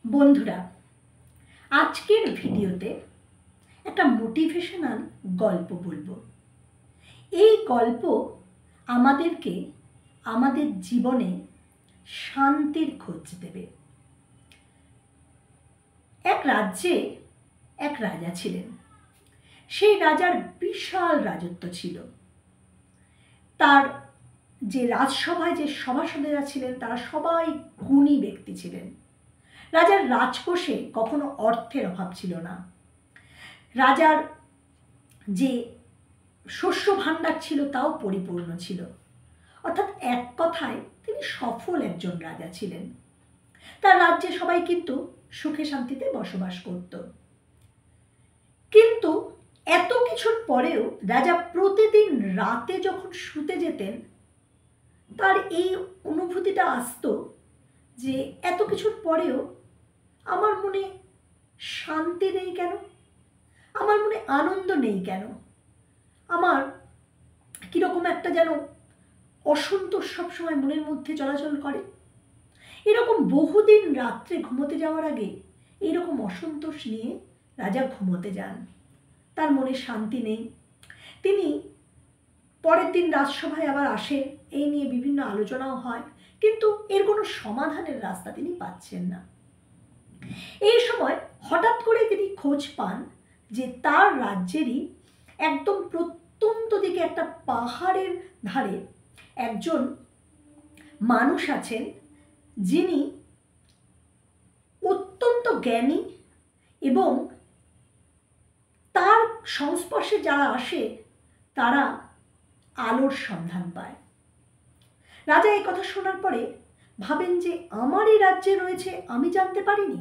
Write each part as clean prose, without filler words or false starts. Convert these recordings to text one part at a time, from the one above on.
বন্ধুরা, আজকের ভিডিওতে একটা মোটিভেশনাল গল্প বলবো। এই গল্প আমাদেরকে আমাদের জীবনে শান্তির খোঁজ দেবে। এক রাজ্যে এক রাজা ছিলেন। সেই রাজার বিশাল রাজত্ব ছিল। তার যে রাজসভায় যে সভাসদেরা ছিলেন তারা সবাই গুণী ব্যক্তি ছিলেন। রাজার রাজকোষে কখনো অর্থের অভাব ছিল না। রাজার যে শস্য ভাণ্ডার ছিল তাও পরিপূর্ণ ছিল। অর্থাৎ এক কথায় তিনি সফল একজন রাজা ছিলেন। তার রাজ্যে সবাই কিন্তু সুখে শান্তিতে বসবাস করত। কিন্তু এত কিছুর পরেও রাজা প্রতিদিন রাতে যখন শুতে যেতেন তার এই অনুভূতিটা আসতো যে এত কিছুর পরেও আমার মনে শান্তি নেই কেন, আমার মনে আনন্দ নেই কেন, আমার কীরকম একটা যেন অসন্তোষ সবসময় মনের মধ্যে চলাচল করে। এরকম বহুদিন রাত্রে ঘুমোতে যাওয়ার আগে এইরকম অসন্তোষ নিয়ে রাজা ঘুমোতে যান। তার মনে শান্তি নেই। তিনি পরের দিন রাজসভায় আবার আসেন, এই নিয়ে বিভিন্ন আলোচনাও হয়, কিন্তু এর কোনো সমাধানের রাস্তা তিনি পাচ্ছেন না। এই সময় হঠাৎ করে তিনি খোঁজ পান যে তার রাজ্যেরই একদম প্রত্যন্ত দিকে একটা পাহাড়ের ধারে একজন মানুষ আছেন যিনি অত্যন্ত জ্ঞানী এবং তার সংস্পর্শে যারা আসে তারা আলোর সন্ধান পায়। রাজা এই কথা শোনার পরে ভাবেন যে আমার এই রাজ্যে রয়েছে, আমি জানতে পারিনি,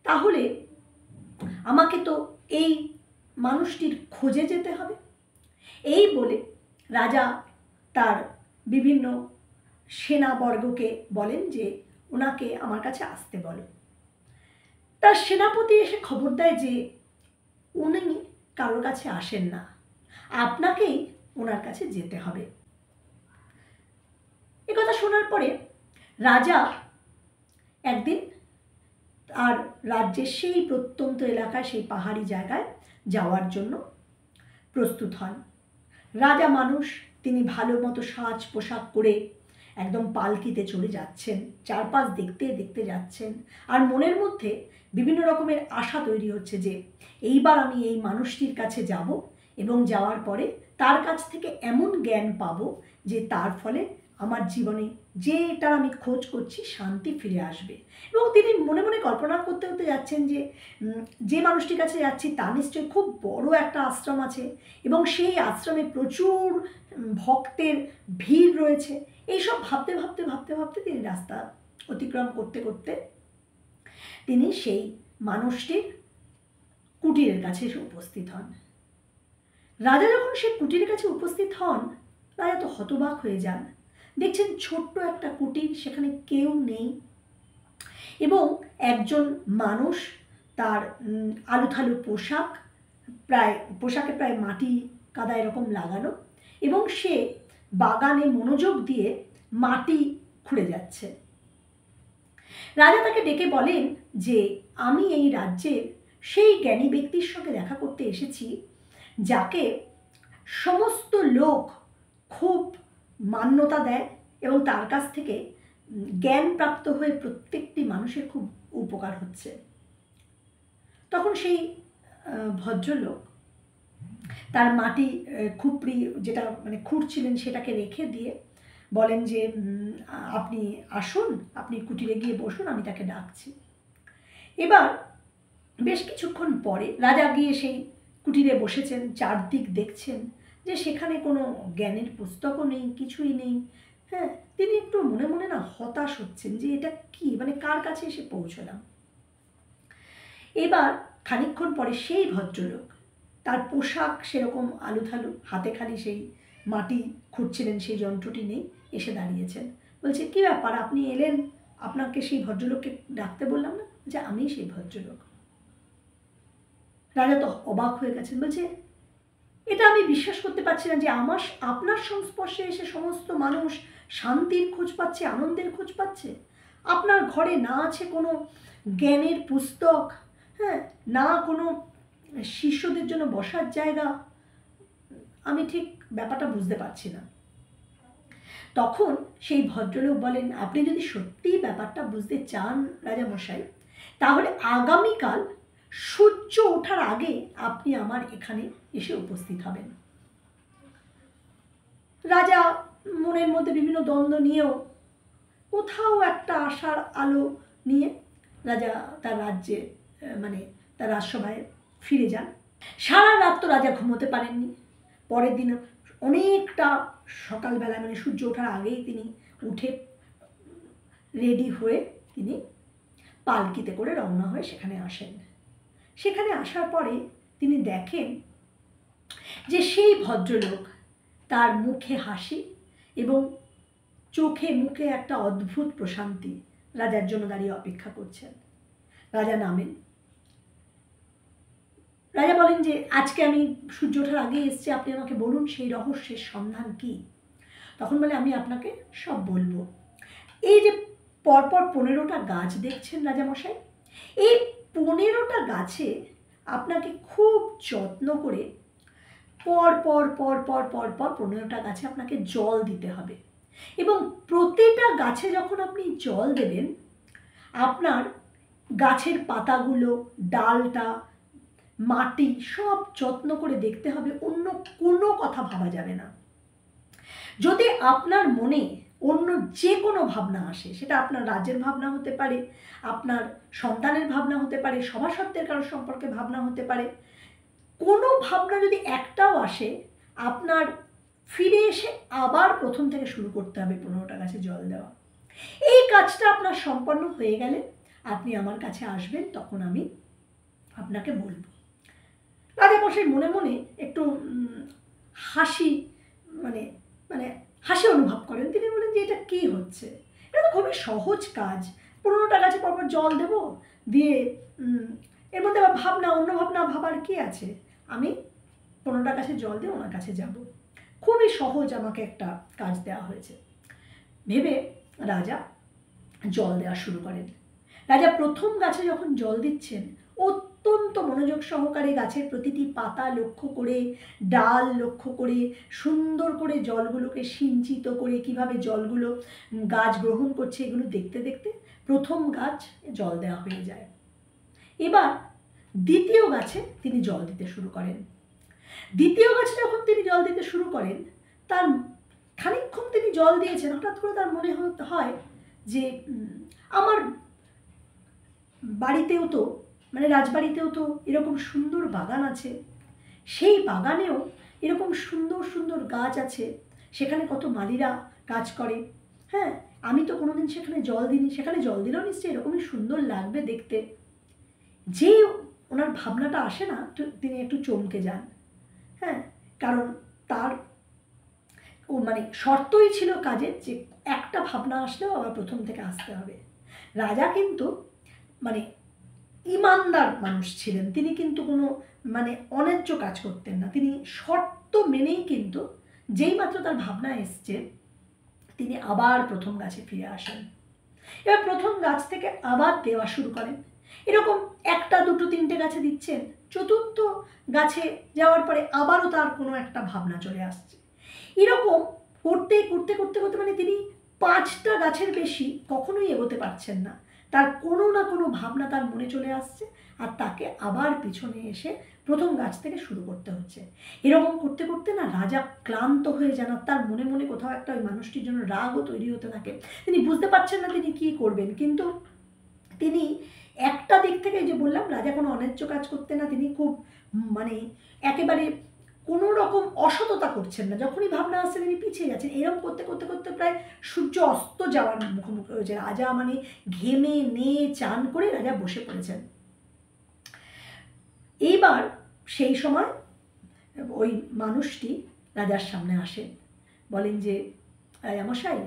তাহলে আমাকে তো এই মানুষটির খোঁজে যেতে হবে। এই বলে রাজা তার বিভিন্ন সেনাবর্গকে বলেন যে ওনাকে আমার কাছে আসতে বলো। তার সেনাপতি এসে খবর দেয় যে উনি কারোর কাছে আসেন না, আপনাকেই ওনার কাছে যেতে হবে। একথা শোনার পরে রাজা একদিন আর রাজ্যের সেই প্রত্যন্ত এলাকায় সেই পাহাড়ি জায়গায় যাওয়ার জন্য প্রস্তুত হন। রাজা মানুষ, তিনি ভালো মতো সাজ পোশাক করে একদম পালকিতে চলে যাচ্ছেন, চারপাশ দেখতে দেখতে যাচ্ছেন, আর মনের মধ্যে বিভিন্ন রকমের আশা তৈরি হচ্ছে যে এইবার আমি এই মানুষটির কাছে যাব এবং যাওয়ার পরে তার কাছ থেকে এমন জ্ঞান পাবো যে তার ফলে আমার জীবনে যেটার আমি খোঁজ করছি শান্তি ফিরে আসবে। এবং তিনি মনে মনে কল্পনা করতে করতে যাচ্ছেন যে যে মানুষটির কাছে যাচ্ছি তার নিশ্চয়ই খুব বড় একটা আশ্রম আছে এবং সেই আশ্রমে প্রচুর ভক্তের ভিড় রয়েছে। এইসব ভাবতে ভাবতে ভাবতে ভাবতে তিনি রাস্তা অতিক্রম করতে করতে তিনি সেই মানুষটির কুটিরের কাছে এসে উপস্থিত হন। রাজা যখন সেই কুটিরের কাছে উপস্থিত হন, রাজা তো হতবাক হয়ে যান। দেখছেন ছোট্ট একটা কুটির, সেখানে কেউ নেই এবং একজন মানুষ, তার আলুথালু পোশাক, পোশাকে প্রায় মাটি কাদা এরকম লাগানো, এবং সে বাগানে মনোযোগ দিয়ে মাটি খুঁড়ে যাচ্ছে। রাজা তাকে ডেকে বলেন যে আমি এই রাজ্যের সেই জ্ঞানী ব্যক্তির সঙ্গে দেখা করতে এসেছি যাকে সমস্ত লোক খুব মান্যতা দেয় এবং তার কাছ থেকে জ্ঞান প্রাপ্ত হয়ে প্রত্যেকটি মানুষের খুব উপকার হচ্ছে। তখন সেই ভদ্রলোক তার মাটি খুপড়ি যেটা মানে খুঁড়ছিলেন সেটাকে রেখে দিয়ে বলেন যে আপনি আসুন, আপনি কুটিরে গিয়ে বসুন, আমি তাকে ডাকছি। এবার বেশ কিছুক্ষণ পরে রাজা গিয়ে সেই কুটিরে বসেছেন, চারদিক দেখছেন যে সেখানে কোনো জ্ঞানের পুস্তকও নেই, কিছুই নেই। হ্যাঁ, তিনি একটু মনে মনে না হতাশ হচ্ছেন যে এটা কি, মানে কার কাছে এসে পৌঁছলাম। এবার খানিকক্ষণ পরে সেই ভদ্রলোক, তার পোশাক সেরকম আলুথালু, হাতে খালি সেই মাটি খুঁড়ছিলেন, সেই যন্ত্রটি নেই, এসে দাঁড়িয়েছেন। বলছে কী ব্যাপার, আপনি এলেন, আপনাকে সেই ভদ্রলোককে ডাকতে বললাম না? যে আমি সেই ভদ্রলোক। রাজা তো অবাক হয়ে গেছেন, বলছে এটা আমি বিশ্বাস করতে পারছি না যে আপনার সংস্পর্শে এসে সমস্ত মানুষ শান্তির খোঁজ পাচ্ছে, আনন্দের খোঁজ পাচ্ছে। আপনার ঘরে না আছে কোনো জ্ঞানের পুস্তক, হ্যাঁ, না কোনো শিষ্যদের জন্য বসার জায়গা। আমি ঠিক ব্যাপারটা বুঝতে পারছি না। তখন সেই ভদ্রলোক বলেন, আপনি যদি সত্যিই ব্যাপারটা বুঝতে চান রাজামশাই, তাহলে আগামীকাল সূর্য ওঠার আগে আপনি আমার এখানে এসে উপস্থিত হবেন। রাজা মনের মধ্যে বিভিন্ন দ্বন্দ্ব নিয়েও কোথাও একটা আশার আলো নিয়ে রাজা তার রাজ্যে মানে তার রাজসভায় ফিরে যান। সারা রাত তো রাজা ঘুমোতে পারেননি। পরের দিন অনেকটা সকালবেলা মানে সূর্য ওঠার আগেই তিনি উঠে রেডি হয়ে তিনি পালকিতে করে রওনা হয়ে সেখানে আসেন। সেখানে আসার পরে তিনি দেখেন যে সেই ভদ্রলোক, তার মুখে হাসি এবং চোখে মুখে একটা অদ্ভুত প্রশান্তি রাজার জন্য দাঁড়িয়ে অপেক্ষা করছেন। রাজা নামেন। রাজা বলেন যে আজকে আমি সূর্য ওঠার আগে এসেছি, আপনি আমাকে বলুন সেই রহস্যের সন্ধান কি। তখন বলে আমি আপনাকে সব বলবো। এই যে পরপর 15টা গাছ দেখছেন রাজামশাই, এই 15টা গাছে আপনাকে খুব যত্ন করে পর পর পর পর পর পর 15টা গাছে আপনাকে জল দিতে হবে। এবং প্রতিটা গাছে যখন আপনি জল দেবেন, আপনার গাছের পাতাগুলো, ডালটা, মাটি সব যত্ন করে দেখতে হবে, অন্য কোনো কথা ভাবা যাবে না। যদি আপনার মনে অন্য যে কোনো ভাবনা আসে, সেটা আপনার রাজ্যের ভাবনা হতে পারে, আপনার সন্তানের ভাবনা হতে পারে, সভাসত্বের কারোর সম্পর্কে ভাবনা হতে পারে, কোনো ভাবনা যদি একটাও আসে, আপনার ফিরে এসে আবার প্রথম থেকে শুরু করতে হবে 15টা গাছে জল দেওয়া। এই কাজটা আপনার সম্পন্ন হয়ে গেলে আপনি আমার কাছে আসবেন, তখন আমি আপনাকে বলবো। রাজামশাই মনে মনে একটু হাসি মানে মানে হাসি অনুভব করেন। তিনি বলেন যে এটা কী হচ্ছে, এটা তো খুবই সহজ কাজ। 15টা গাছে পরপর জল দেব, দিয়ে এর মধ্যে আবার ভাবনা, অন্য ভাবনা ভাবার কি আছে। আমি 15টা গাছে জল দিয়ে ওনার কাছে যাব, খুবই সহজ আমাকে একটা কাজ দেওয়া হয়েছে ভেবে রাজা জল দেওয়া শুরু করেন। রাজা প্রথম গাছে যখন জল দিচ্ছেন, অত্যন্ত মনোযোগ সহকারে গাছের প্রতিটি পাতা লক্ষ্য করে, ডাল লক্ষ্য করে, সুন্দর করে জলগুলোকে সিঞ্চিত করে কিভাবে জলগুলো গাছ গ্রহণ করছে, এগুলো দেখতে দেখতে প্রথম গাছ জল দেওয়া হয়ে যায়। এবার দ্বিতীয় গাছে তিনি জল দিতে শুরু করেন। দ্বিতীয় গাছে যখন তিনি জল দিতে শুরু করেন, তার খানিকক্ষণ তিনি জল দিয়েছেন, হঠাৎ করে তার মনে হয় যে আমার বাড়িতেও তো মানে রাজবাড়িতেও তো এরকম সুন্দর বাগান আছে, সেই বাগানেও এরকম সুন্দর সুন্দর গাছ আছে, সেখানে কত মালীরা কাজ করে, হ্যাঁ, আমি তো কোনোদিন সেখানে জল দিইনি, সেখানে জল দিলেও নিশ্চয়ই এরকমই সুন্দর লাগবে দেখতে। যে ওনার ভাবনাটা আসে না, তিনি একটু চমকে যান, হ্যাঁ, কারণ তার মানে শর্তই ছিল কাজের যে একটা ভাবনা আসলেও আবার প্রথম থেকে আসতে হবে। রাজা কিন্তু মানে ইমানদার মানুষ ছিলেন, তিনি কিন্তু কোনো মানে অন্যায্য কাজ করতেন না। তিনি শর্ত মেনেই কিন্তু যেই মাত্র তার ভাবনা এসছে, তিনি আবার প্রথম গাছে ফিরে আসেন। এবার প্রথম গাছ থেকে আবার দেওয়া শুরু করেন। এরকম একটা, দুটো, তিনটে গাছে দিচ্ছেন, চতুর্থ গাছে যাওয়ার পরে আবারও তার কোনো একটা ভাবনা চলে আসছে। এরকম করতে করতে করতে করতে মানে তিনি 5টা গাছের বেশি কখনোই এগোতে পারছেন না। তার কোনো না কোনো ভাবনা তার মনে চলে আসছে, আর তাকে আবার পিছনে এসে প্রথম গাছ থেকে শুরু করতে হচ্ছে। এরকম করতে করতে না রাজা ক্লান্ত হয়ে যান, আর তার মনে মনে কোথাও একটা ওই মানুষটির জন্য রাগও তৈরি হতে থাকে। তিনি বুঝতে পারছেন না তিনি কী করবেন, কিন্তু তিনি একটা দিক থেকে যে বললাম, রাজা কোনো অন্যায্য কাজ করতেন না, তিনি খুব মানে একেবারে কোনো রকম অসততা করছেন না। যখনই ভাবনা আসছে তিনি পিছিয়ে যাচ্ছেন। এরকম করতে করতে করতে প্রায় সূর্য অস্ত যাওয়ার মুখোমুখি হয়েছে। রাজা মানে ঘেমে নিয়ে চান করে রাজা বসে পড়েছেন। এইবার সেই সময় ওই মানুষটি রাজার সামনে আসেন, বলেন যে রাজামশাই,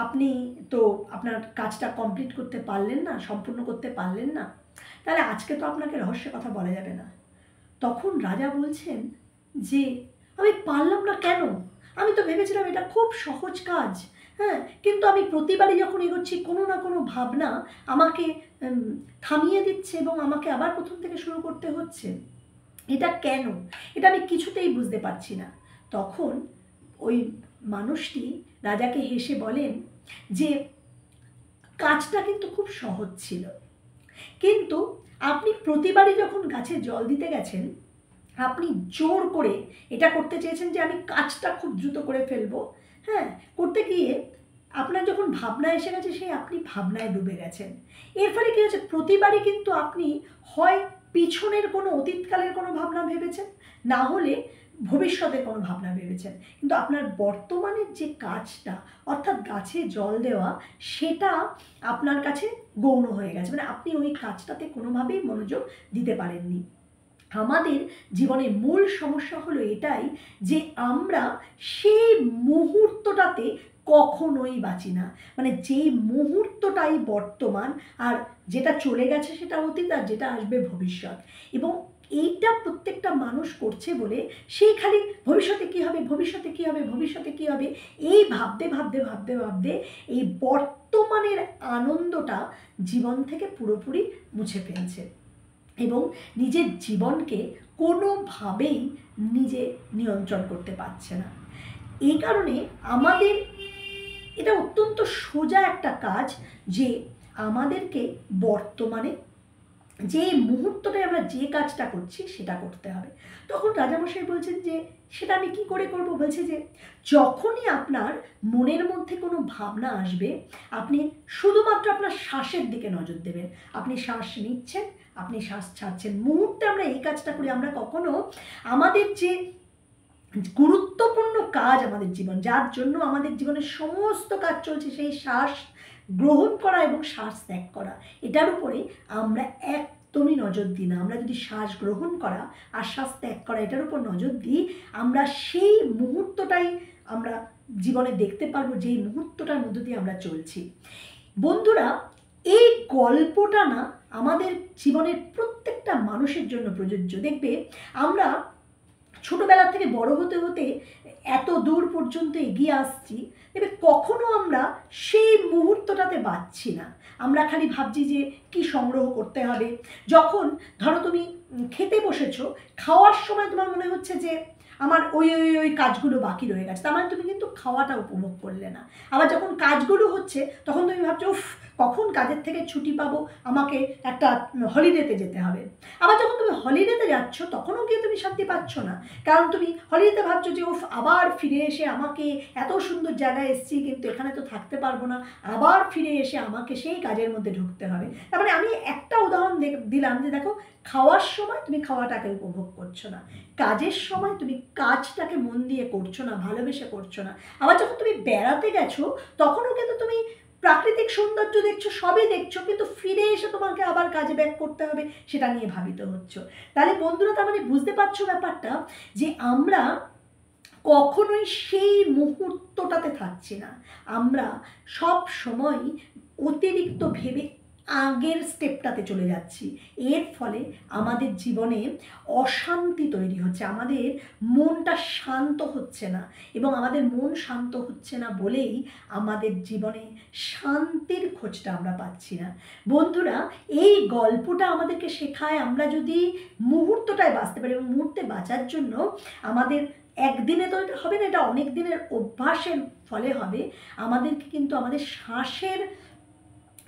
আপনি তো আপনার কাজটা কমপ্লিট করতে পারলেন না, সম্পূর্ণ করতে পারলেন না, তাহলে আজকে তো আপনাকে রহস্যের কথা বলা যাবে না। তখন রাজা বলছেন যে আমি পারলাম না কেন, আমি তো ভেবেছিলাম এটা খুব সহজ কাজ, হ্যাঁ, কিন্তু আমি প্রতিবারই যখন এগোচ্ছি কোনো না কোনো ভাবনা আমাকে থামিয়ে দিচ্ছে এবং আমাকে আবার প্রথম থেকে শুরু করতে হচ্ছে। এটা কেন? এটা আমি কিছুতেই বুঝতে পারছি না। তখন ওই মানুষটি রাজাকে হেসে বলেন যে কাজটা কিন্তু খুব সহজ ছিল, কিন্তু আপনি প্রতিবারই যখন গাছে জল দিতে গেছেন আপনি জোর করে এটা করতে চেয়েছেন যে আমি কাজটা খুব দ্রুত করে ফেলবো। হ্যাঁ, করতে গিয়ে আপনার যখন ভাবনা এসে গেছে সেই আপনি ভাবনায় ডুবে গেছেন। এর ফলে কী হচ্ছে, প্রতিবারই কিন্তু আপনি হয় পিছনের কোনো অতীতকালের কোনো ভাবনা ভেবেছেন, না হলে ভবিষ্যতের কোনো ভাবনা ভেবেছেন, কিন্তু আপনার বর্তমানের যে কাজটা অর্থাৎ গাছে জল দেওয়া সেটা আপনার কাছে গৌণ হয়ে গেছে, মানে আপনি ওই কাজটাতে কোনোভাবেই মনোযোগ দিতে পারেননি। আমাদের জীবনের মূল সমস্যা হলো এটাই যে আমরা সেই মুহূর্তটাতে কখনোই বাঁচি না, মানে যেই মুহূর্তটাই বর্তমান, আর যেটা চলে গেছে সেটা অতীত, আর যেটা আসবে ভবিষ্যৎ। এবং এইটা প্রত্যেকটা মানুষ করছে বলে সেই খালি ভবিষ্যতে কী হবে, ভবিষ্যতে কী হবে, ভবিষ্যতে কী হবে, এই ভাবতে ভাবতে ভাবতে ভাবতে এই বর্তমানের আনন্দটা জীবন থেকে পুরোপুরি মুছে ফেলছে এবং নিজের জীবনকে কোনোভাবেই নিজে নিয়ন্ত্রণ করতে পারছে না। এই কারণে আমাদের এটা অত্যন্ত সোজা একটা কাজ যে আমাদেরকে বর্তমানে যে মুহূর্তটায় আমরা যে কাজটা করছি সেটা করতে হবে। তখন রাজামশাই বলছেন যে সেটা আমি কি করে করব? বলছে যে যখনই আপনার মনের মধ্যে কোনো ভাবনা আসবে আপনি শুধুমাত্র আপনার শ্বাসের দিকে নজর দেবেন। আপনি শ্বাস নিচ্ছেন, আপনি শ্বাস ছাড়ছেন। মুহূর্তে আমরা এই কাজটা করি, আমরা কখনো আমাদের যে গুরুত্বপূর্ণ কাজ আমাদের জীবন, যার জন্য আমাদের জীবনের সমস্ত কাজ চলছে, সেই শ্বাস গ্রহণ করা এবং শ্বাস ত্যাগ করা, এটার উপরে আমরা একদমই নজর দিই না। আমরা যদি শ্বাস গ্রহণ করা আর শ্বাস ত্যাগ করা এটার উপর নজর দিই, আমরা সেই মুহূর্তটাই আমরা জীবনে দেখতে পারবো যেই মুহূর্তটার মধ্য দিয়ে আমরা চলছি। বন্ধুরা, এই গল্পটা না আমাদের জীবনের প্রত্যেকটা মানুষের জন্য প্রযোজ্য। দেখবে আমরা ছোটোবেলা থেকে বড় হতে হতে এত দূর পর্যন্ত এগিয়ে আসছি, এবার কখনো আমরা সেই মুহূর্তটাতে বাঁচছি না। আমরা খালি ভাবছি যে কি সংগ্রহ করতে হবে। যখন ধরো তুমি খেতে বসেছো, খাওয়ার সময় তোমার মনে হচ্ছে যে আমার ওই ওই ওই কাজগুলো বাকি রয়ে গেছে, তার মানে তুমি কিন্তু খাওয়াটা উপভোগ করলে না। আবার যখন কাজগুলো হচ্ছে তখন তুমি ভাবছো উফ কখন কাজের থেকে ছুটি পাবো, আমাকে একটা হলিডেতে যেতে হবে। আবার যখন তুমি হলিডেতে যাচ্ছ তখনও গিয়ে তুমি শান্তি পাচ্ছ না, কারণ তুমি হলিডেতে ভাবছো যে উফ আবার ফিরে এসে আমাকে এত সুন্দর জায়গায় এসেছি কিন্তু এখানে তো থাকতে পারবো না, আবার ফিরে এসে আমাকে সেই কাজের মধ্যে ঢুকতে হবে। তার মানে আমি একটা উদাহরণ দিলাম যে দেখো, খাওয়ার সময় তুমি খাওয়াটাকে উপভোগ করছো না, কাজের সময় তুমি কাজটাকে মন দিয়ে করছো না, ভালোবেসে করছো না। আবার যখন তুমি বেড়াতে গেছো তখনও কিন্তু তুমি প্রাকৃতিক সৌন্দর্য দেখছো, সবই দেখছো, কিন্তু ফিরে এসে তোমাকে আবার কাজে ব্যাক করতে হবে, সেটা নিয়ে ভাবিত হচ্ছ। তাহলে বন্ধুরা, তার মানে বুঝতে পারছো ব্যাপারটা যে আমরা কখনোই সেই মুহূর্তটাতে থাকছি না, আমরা সব সময় অতিরিক্ত ভেবে আগের স্টেপটাতে চলে যাচ্ছি। এর ফলে আমাদের জীবনে অশান্তি তৈরি হচ্ছে, আমাদের মনটা শান্ত হচ্ছে না, এবং আমাদের মন শান্ত হচ্ছে না বলেই আমাদের জীবনে শান্তির খোঁজটা আমরা পাচ্ছি না। বন্ধুরা, এই গল্পটা আমাদেরকে শেখায় আমরা যদি মুহূর্তটায় বাঁচতে পারি, এবং মুহূর্তে বাঁচার জন্য আমাদের একদিনে তো এটা হবে না, এটা অনেক দিনের অভ্যাসের ফলে হবে। আমাদেরকে কিন্তু আমাদের শ্বাসের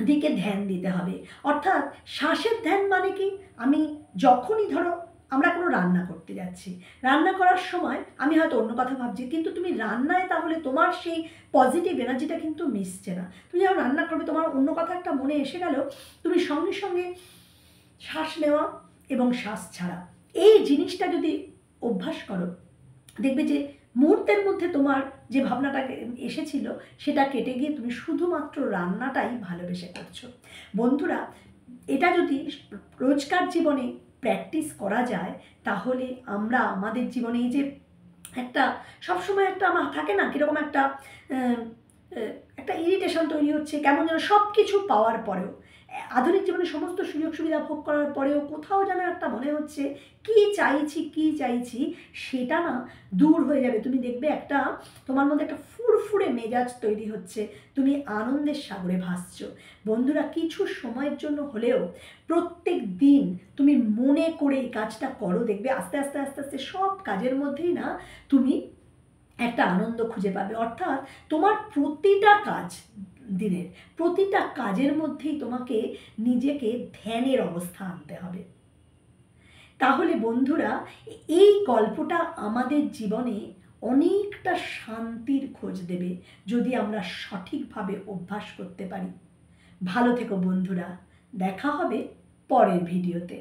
দিকে ধ্যান দিতে হবে। অর্থাৎ শ্বাসের ধ্যান মানে কি, আমি যখনই ধরো আমরা কোনো রান্না করতে যাচ্ছি, রান্না করার সময় আমি হয়তো অন্য কথা ভাবছি, কিন্তু তুমি রান্নায় তাহলে তোমার সেই পজিটিভ এনার্জিটা কিন্তু মিশছে না। তুমি যখন রান্না করবে তোমার অন্য কথা একটা মনে এসে গেল, তুমি সঙ্গে সঙ্গে শ্বাস নেওয়া এবং শ্বাস ছাড়া এই জিনিসটা যদি অভ্যাস করো, দেখবে যে মুহূর্তের মধ্যে তোমার যে ভাবনাটা এসেছিল সেটা কেটে গিয়ে তুমি শুধুমাত্র রান্নাটাই ভালোবেসে করছো। বন্ধুরা, এটা যদি রোজকার জীবনে প্র্যাকটিস করা যায় তাহলে আমরা আমাদের জীবনে এই যে একটা সবসময় একটা আমার থাকে না কীরকম একটা ইরিটেশন তৈরি হচ্ছে, কেমন যেন সব কিছু পাওয়ার পরেও আধুনিক জীবনে সমস্ত সুযোগ সুবিধা ভোগ করার পরেও কোথাও যেন একটা মনে হচ্ছে কি চাইছি সেটা না দূর হয়ে যাবে। তুমি দেখবে একটা তোমার মধ্যে একটা ফুরফুরে মেজাজ তৈরি হচ্ছে, তুমি আনন্দের সাগরে ভাসছো। বন্ধুরা, কিছু সময়ের জন্য হলেও প্রত্যেক দিন তুমি মনে করে এই কাজটা করো, দেখবে আস্তে আস্তে আস্তে আস্তে সব কাজের মধ্যেই না তুমি একটা আনন্দ খুঁজে পাবে। অর্থাৎ তোমার প্রতিটা কাজ, দিনের প্রতিটা কাজের মধ্যেই তোমাকে নিজেকে ধ্যানের অবস্থা আনতে হবে। তাহলে বন্ধুরা, এই গল্পটা আমাদের জীবনে অনেকটা শান্তির খোঁজ দেবে যদি আমরা সঠিকভাবে অভ্যাস করতে পারি। ভালো থেকো বন্ধুরা, দেখা হবে পরের ভিডিওতে।